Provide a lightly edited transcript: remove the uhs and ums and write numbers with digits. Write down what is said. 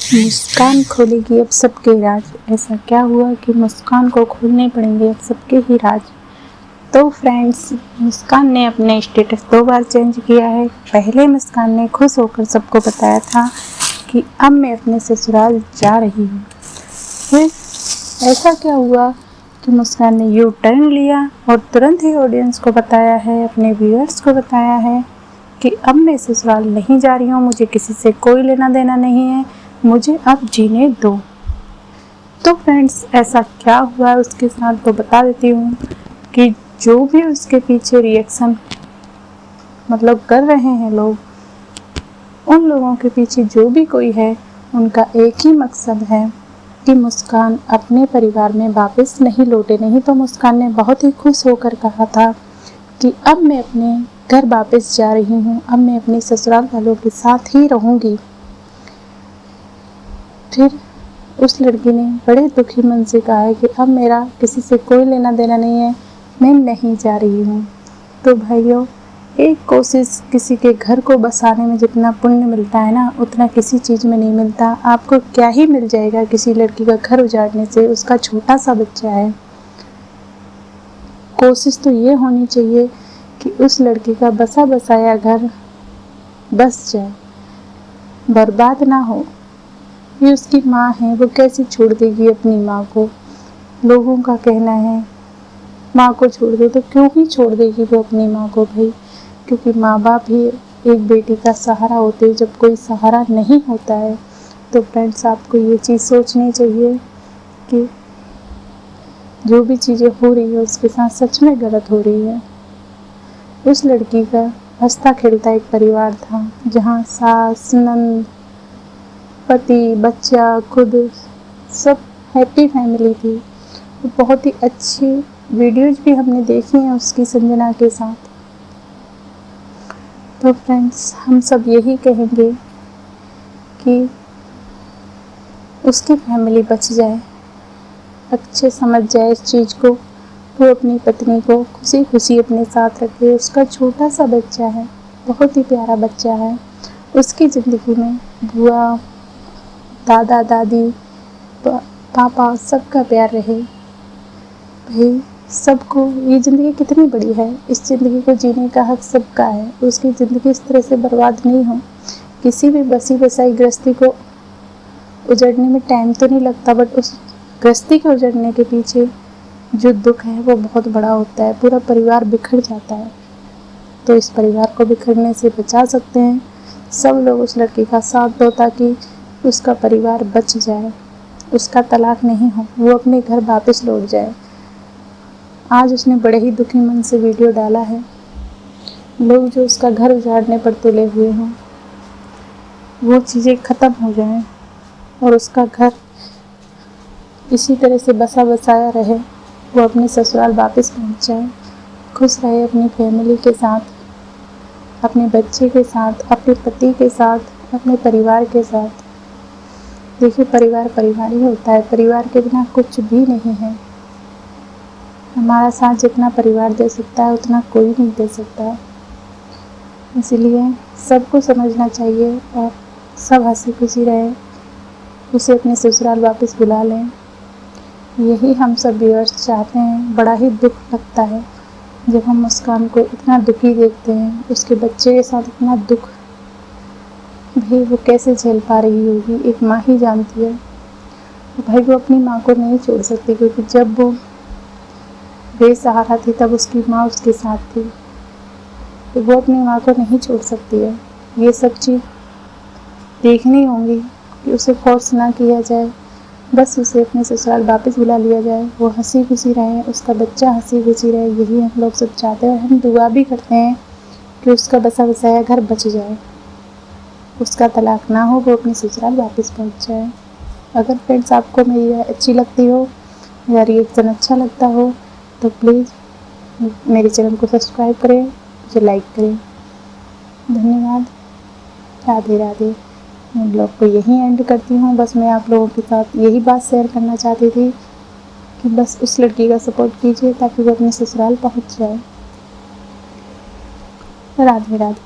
मुस्कान खोलेगी अब सबके राज। ऐसा क्या हुआ कि मुस्कान को खोलने पड़ेंगे अब सबके ही राज। तो फ्रेंड्स, मुस्कान ने अपने स्टेटस 2 बार चेंज किया है। पहले मुस्कान ने खुश होकर सबको बताया था कि अब मैं अपने ससुराल जा रही हूँ। फिर ऐसा क्या हुआ कि मुस्कान ने यू टर्न लिया और तुरंत ही ऑडियंस को बताया है, अपने व्यूअर्स को बताया है कि अब मैं ससुराल नहीं जा रही हूँ, मुझे किसी से कोई लेना देना नहीं है, मुझे अब जीने दो। तो फ्रेंड्स, ऐसा क्या हुआ है उसके साथ तो बता देती हूँ कि जो भी उसके पीछे रिएक्शन कर रहे हैं लोग, उन लोगों के पीछे जो भी कोई है, उनका एक ही मकसद है कि मुस्कान अपने परिवार में वापस नहीं लौटे। नहीं तो मुस्कान ने बहुत ही खुश होकर कहा था कि अब मैं अपने घर वापस जा रही हूँ, अब मैं अपने ससुराल वालों के साथ ही रहूँगी। फिर उस लड़की ने बड़े दुखी मन से कहा है कि अब मेरा किसी से कोई लेना देना नहीं है, मैं नहीं जा रही हूँ। तो भाइयों, एक कोशिश किसी के घर को बसाने में जितना पुण्य मिलता है ना, उतना किसी चीज़ में नहीं मिलता। आपको क्या ही मिल जाएगा किसी लड़की का घर उजाड़ने से, उसका छोटा सा बच्चा है। कोशिश तो ये होनी चाहिए कि उस लड़की का बसा बसाया घर बस जाए, बर्बाद ना हो। ये उसकी माँ है, वो कैसे छोड़ देगी अपनी माँ को। लोगों का कहना है माँ को छोड़ दे, तो क्यों ही छोड़ देगी वो अपनी माँ को भाई, क्योंकि माँ बाप ही एक बेटी का सहारा होते हैं जब कोई सहारा नहीं होता है। तो फ्रेंड्स, आपको ये चीज़ सोचनी चाहिए कि जो भी चीज़ें हो रही है उसके साथ सच में गलत हो रही है। उस लड़की का हंसता खेलता एक परिवार था, जहाँ सास, नंद, पति, बच्चा, खुद सब हैप्पी फैमिली थी। तो बहुत ही अच्छी वीडियोज भी हमने देखी हैं उसकी संजना के साथ। तो फ्रेंड्स, हम सब यही कहेंगे कि उसकी फैमिली बच जाए, अच्छे समझ जाए इस चीज़ को। वो अपनी पत्नी को खुशी खुशी अपने साथ रखे। उसका छोटा सा बच्चा है, बहुत ही प्यारा बच्चा है। उसकी ज़िंदगी में बुआ, दादा, दादी, पापा सबका प्यार रहे। भाई, सबको ये ज़िंदगी कितनी बड़ी है, इस ज़िंदगी को जीने का हक सबका है। उसकी ज़िंदगी इस तरह से बर्बाद नहीं हो। किसी भी बसी बसाई गृहस्थी को उजड़ने में टाइम तो नहीं लगता, बट उस गृहस्थी के उजड़ने के पीछे जो दुख है वो बहुत बड़ा होता है। पूरा परिवार बिखर जाता है। तो इस परिवार को बिखरने से बचा सकते हैं सब लोग उस लड़की का साथ दो, ताकि उसका परिवार बच जाए, उसका तलाक नहीं हो, वो अपने घर वापस लौट जाए। आज उसने बड़े ही दुखी मन से वीडियो डाला है। लोग जो उसका घर उजाड़ने पर तुले हुए हों, वो चीज़ें ख़त्म हो जाएं और उसका घर इसी तरह से बसा बसाया रहे, वो अपने ससुराल वापस पहुंच जाए, खुश रहे अपनी फैमिली के साथ, अपने बच्चे के साथ, अपने पति के साथ, अपने परिवार के साथ। देखिए, परिवार परिवार ही होता है, परिवार के बिना कुछ भी नहीं है। हमारा साथ जितना परिवार दे सकता है उतना कोई नहीं दे सकता। इसलिए सबको समझना चाहिए और सब हंसी खुशी रहे, उसे अपने ससुराल वापस बुला लें। यही हम सब व्यूअर्स चाहते हैं। बड़ा ही दुख लगता है जब हम मुस्कान को इतना दुखी देखते हैं, उसके बच्चे के साथ इतना दुख। भाई, वो कैसे झेल पा रही होगी, एक माँ ही जानती है। भाई, वो अपनी माँ को नहीं छोड़ सकती, क्योंकि जब वो बेसहारा थी तब उसकी माँ उसके साथ थी। तो वो अपनी माँ को नहीं छोड़ सकती है। ये सब चीज़ देखनी होंगी कि उसे फोर्स ना किया जाए, बस उसे अपने ससुराल वापस बुला लिया जाए। वो हंसी खुशी रहे, उसका बच्चा हंसी खुशी रहे, यही हम लोग सब चाहते हैं। और हम दुआ भी करते हैं कि उसका बसा बसाया घर बच जाए, उसका तलाक ना हो, वो अपने ससुराल वापस पहुंच जाए। अगर फ्रेंड्स, आपको मेरी अच्छी लगती हो, मेरा रिएक्शन अच्छा लगता हो, तो प्लीज़ मेरे चैनल को सब्सक्राइब करें, मुझे लाइक करें। धन्यवाद। राधे राधे। मैं ब्लॉग को यहीं एंड करती हूँ। बस मैं आप लोगों के साथ यही बात शेयर करना चाहती थी कि बस उस लड़की का सपोर्ट कीजिए ताकि वो अपने ससुराल पहुँच जाए। राधे राधे।